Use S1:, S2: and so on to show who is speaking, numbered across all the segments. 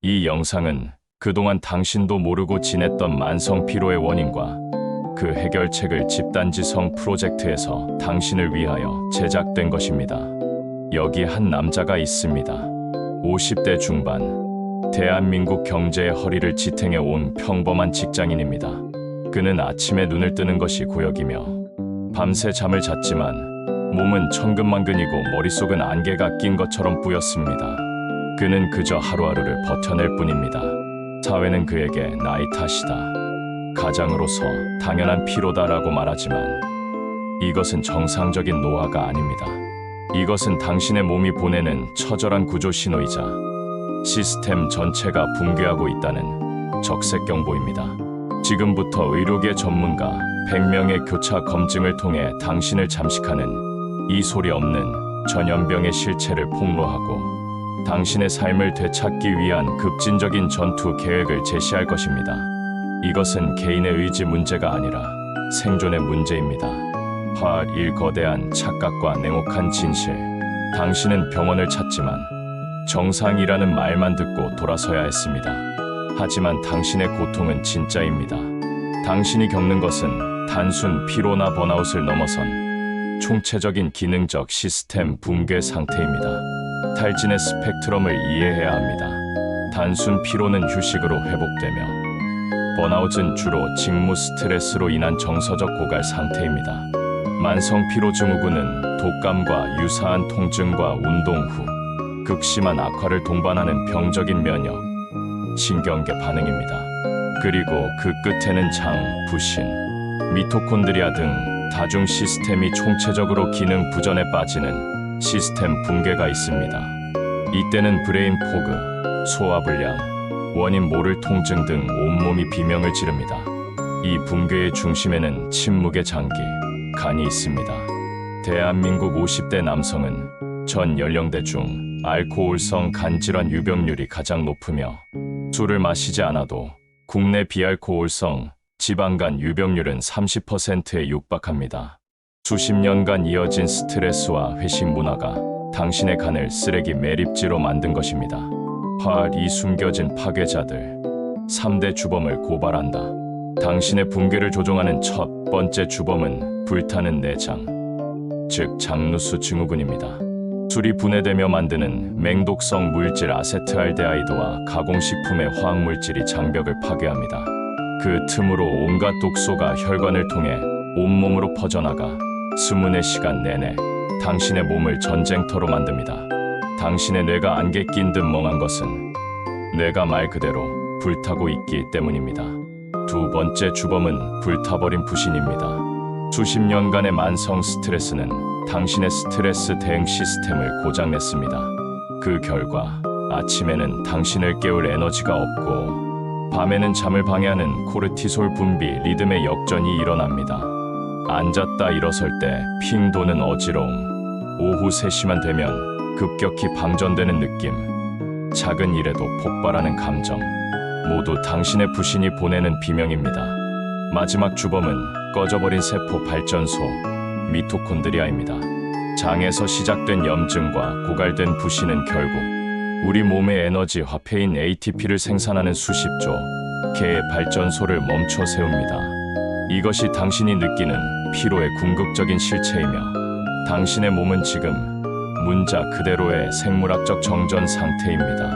S1: 이 영상은 그동안 당신도 모르고 지냈던 만성 피로의 원인과 그 해결책을 집단지성 프로젝트에서 당신을 위하여 제작된 것입니다. 여기 한 남자가 있습니다. 50대 중반, 대한민국 경제의 허리를 지탱해 온 평범한 직장인입니다. 그는 아침에 눈을 뜨는 것이 고역이며 밤새 잠을 잤지만 몸은 천근만근이고 머릿속은 안개가 낀 것처럼 뿌였습니다. 그는 그저 하루하루를 버텨낼 뿐입니다. 사회는 그에게 나이 탓이다, 가장으로서 당연한 피로다라고 말하지만 이것은 정상적인 노화가 아닙니다. 이것은 당신의 몸이 보내는 처절한 구조 신호이자 시스템 전체가 붕괴하고 있다는 적색 경보입니다. 지금부터 의료계 전문가 100명의 교차 검증을 통해 당신을 잠식하는 이 소리 없는 전염병의 실체를 폭로하고 당신의 삶을 되찾기 위한 급진적인 전투 계획을 제시할 것입니다. 이것은 개인의 의지 문제가 아니라 생존의 문제입니다. Part 1. 거대한 착각과 냉혹한 진실. 당신은 병원을 찾지만 정상이라는 말만 듣고 돌아서야 했습니다. 하지만 당신의 고통은 진짜입니다. 당신이 겪는 것은 단순 피로나 번아웃을 넘어선 총체적인 기능적 시스템 붕괴 상태입니다. 탈진의 스펙트럼을 이해해야 합니다. 단순 피로는 휴식으로 회복되며 번아웃은 주로 직무 스트레스로 인한 정서적 고갈 상태입니다. 만성 피로 증후군은 독감과 유사한 통증과 운동 후 극심한 악화를 동반하는 병적인 면역, 신경계 반응입니다. 그리고 그 끝에는 장, 부신, 미토콘드리아 등 다중 시스템이 총체적으로 기능 부전에 빠지는 시스템 붕괴가 있습니다. 이때는 브레인 포그, 소화불량, 원인 모를 통증 등 온몸이 비명을 지릅니다. 이 붕괴의 중심에는 침묵의 장기, 간이 있습니다. 대한민국 50대 남성은 전 연령대 중 알코올성 간질환 유병률이 가장 높으며 술을 마시지 않아도 국내 비알코올성 지방간 유병률은 30%에 육박합니다. 수십 년간 이어진 스트레스와 회식 문화가 당신의 간을 쓰레기 매립지로 만든 것입니다. Part 2. 숨겨진 파괴자들. 3대 주범을 고발한다. 당신의 붕괴를 조종하는 첫 번째 주범은 불타는 내장, 즉 장누수 증후군입니다. 술이 분해되며 만드는 맹독성 물질 아세트알데하이드와 가공식품의 화학물질이 장벽을 파괴합니다. 그 틈으로 온갖 독소가 혈관을 통해 온몸으로 퍼져나가 수문의 시간 내내 당신의 몸을 전쟁터로 만듭니다. 당신의 뇌가 안개 낀 듯 멍한 것은 뇌가 말 그대로 불타고 있기 때문입니다. 두 번째 주범은 불타버린 부신입니다. 수십 년간의 만성 스트레스는 당신의 스트레스 대응 시스템을 고장냈습니다. 그 결과 아침에는 당신을 깨울 에너지가 없고 밤에는 잠을 방해하는 코르티솔 분비 리듬의 역전이 일어납니다. 앉았다 일어설 때 핑 도는 어지러움, 오후 3시만 되면 급격히 방전되는 느낌, 작은 일에도 폭발하는 감정, 모두 당신의 부신이 보내는 비명입니다. 마지막 주범은 꺼져버린 세포 발전소, 미토콘드리아입니다. 장에서 시작된 염증과 고갈된 부신은 결국 우리 몸의 에너지 화폐인 ATP를 생산하는 수십조 개의 발전소를 멈춰 세웁니다. 이것이 당신이 느끼는 피로의 궁극적인 실체이며 당신의 몸은 지금 문자 그대로의 생물학적 정전 상태입니다.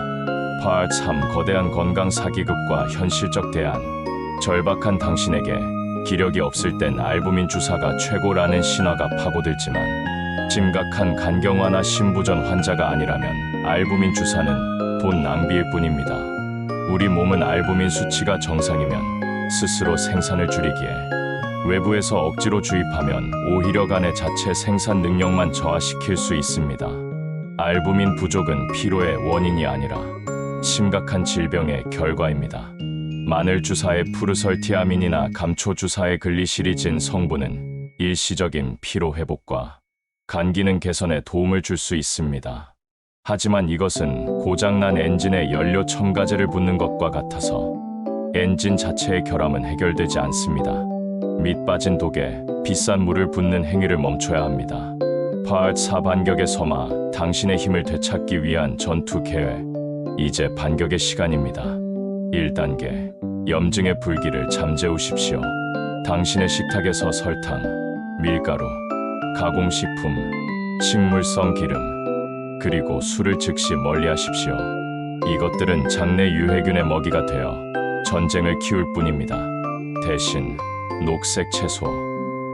S1: Part 3. 거대한 건강 사기극과 현실적 대안. 절박한 당신에게 기력이 없을 땐 알부민 주사가 최고라는 신화가 파고들지만 심각한 간경화나 심부전 환자가 아니라면 알부민 주사는 돈 낭비일 뿐입니다. 우리 몸은 알부민 수치가 정상이면 스스로 생산을 줄이기에 외부에서 억지로 주입하면 오히려 간의 자체 생산 능력만 저하시킬 수 있습니다. 알부민 부족은 피로의 원인이 아니라 심각한 질병의 결과입니다. 마늘 주사의 푸르설티아민이나 감초 주사의 글리시리진 성분은 일시적인 피로 회복과 간 기능 개선에 도움을 줄 수 있습니다. 하지만 이것은 고장난 엔진에 연료 첨가제를 붓는 것과 같아서 엔진 자체의 결함은 해결되지 않습니다. 밑 빠진 독에 비싼 물을 붓는 행위를 멈춰야 합니다. Part 4. 반격의 서마. 당신의 힘을 되찾기 위한 전투 계획. 이제 반격의 시간입니다. 1단계. 염증의 불길을 잠재우십시오. 당신의 식탁에서 설탕, 밀가루, 가공식품, 식물성 기름, 그리고 술을 즉시 멀리하십시오. 이것들은 장내 유해균의 먹이가 되어 전쟁을 키울 뿐입니다. 대신 녹색 채소,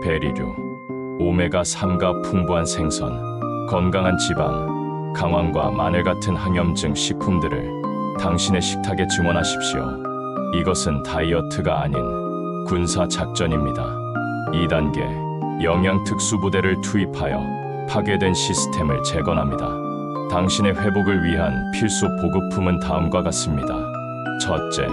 S1: 베리류, 오메가3가 풍부한 생선, 건강한 지방, 강황과 마늘 같은 항염증 식품들을 당신의 식탁에 증원하십시오. 이것은 다이어트가 아닌 군사 작전입니다. 2단계. 영양 특수부대를 투입하여 파괴된 시스템을 재건합니다. 당신의 회복을 위한 필수 보급품은 다음과 같습니다. 첫째,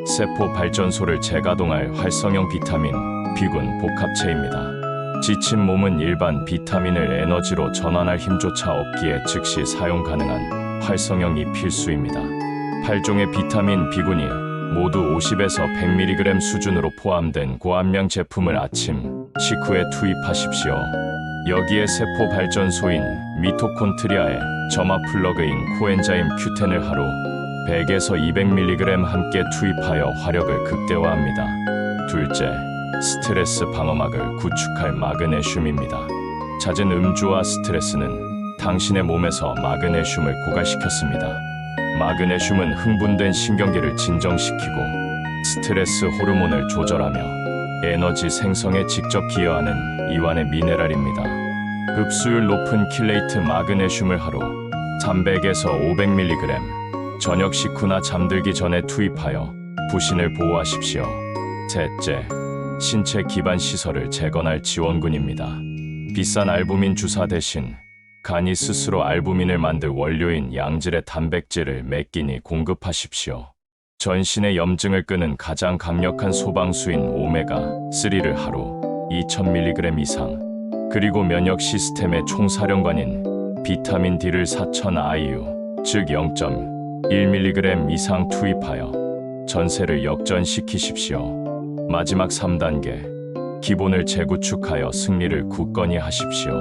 S1: 세포 발전소를 재가동할 활성형 비타민 B군 복합체입니다. 지친 몸은 일반 비타민을 에너지로 전환할 힘조차 없기에 즉시 사용 가능한 활성형이 필수입니다. 8종의 비타민 B군이 모두 50에서 100mg 수준으로 포함된 고함량 제품을 아침 식후에 투입하십시오. 여기에 세포 발전소인 미토콘트리아에 점화 플러그인 코엔자임 Q10을 하루 100에서 200mg 함께 투입하여 화력을 극대화합니다. 둘째, 스트레스 방어막을 구축할 마그네슘입니다. 잦은 음주와 스트레스는 당신의 몸에서 마그네슘을 고갈시켰습니다. 마그네슘은 흥분된 신경계를 진정시키고 스트레스 호르몬을 조절하며 에너지 생성에 직접 기여하는 이완의 미네랄입니다. 흡수율 높은 킬레이트 마그네슘을 하루 300에서 500mg 저녁 식후나 잠들기 전에 투입하여 부신을 보호하십시오. 셋째, 신체 기반 시설을 재건할 지원군입니다. 비싼 알부민 주사 대신 간이 스스로 알부민을 만들 원료인 양질의 단백질을 매 끼니 공급하십시오. 전신의 염증을 끄는 가장 강력한 소방수인 오메가3를 하루 2000mg 이상, 그리고 면역 시스템의 총사령관인 비타민 D를 4000 IU, 즉 0.1mg 이상 투입하여 전세를 역전시키십시오. 마지막 3단계. 기본을 재구축하여 승리를 굳건히 하십시오.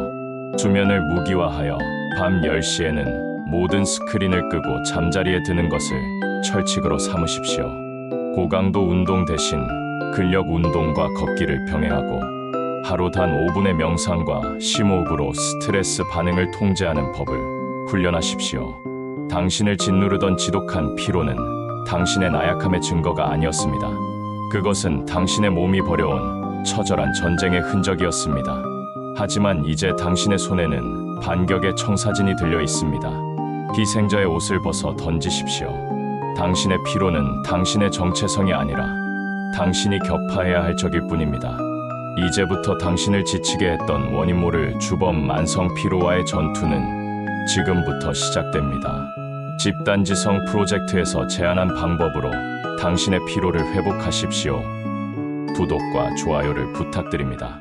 S1: 수면을 무기화하여 밤 10시에는 모든 스크린을 끄고 잠자리에 드는 것을 철칙으로 삼으십시오. 고강도 운동 대신 근력 운동과 걷기를 병행하고 하루 단 5분의 명상과 심호흡으로 스트레스 반응을 통제하는 법을 훈련하십시오. 당신을 짓누르던 지독한 피로는 당신의 나약함의 증거가 아니었습니다. 그것은 당신의 몸이 벌여온 처절한 전쟁의 흔적이었습니다. 하지만 이제 당신의 손에는 반격의 청사진이 들려 있습니다. 희생자의 옷을 벗어 던지십시오. 당신의 피로는 당신의 정체성이 아니라 당신이 격파해야 할 적일 뿐입니다. 이제부터 당신을 지치게 했던 원인 모를 주범 만성 피로와의 전투는 지금부터 시작됩니다. 집단지성 프로젝트에서 제안한 방법으로 당신의 피로를 회복하십시오. 구독과 좋아요를 부탁드립니다.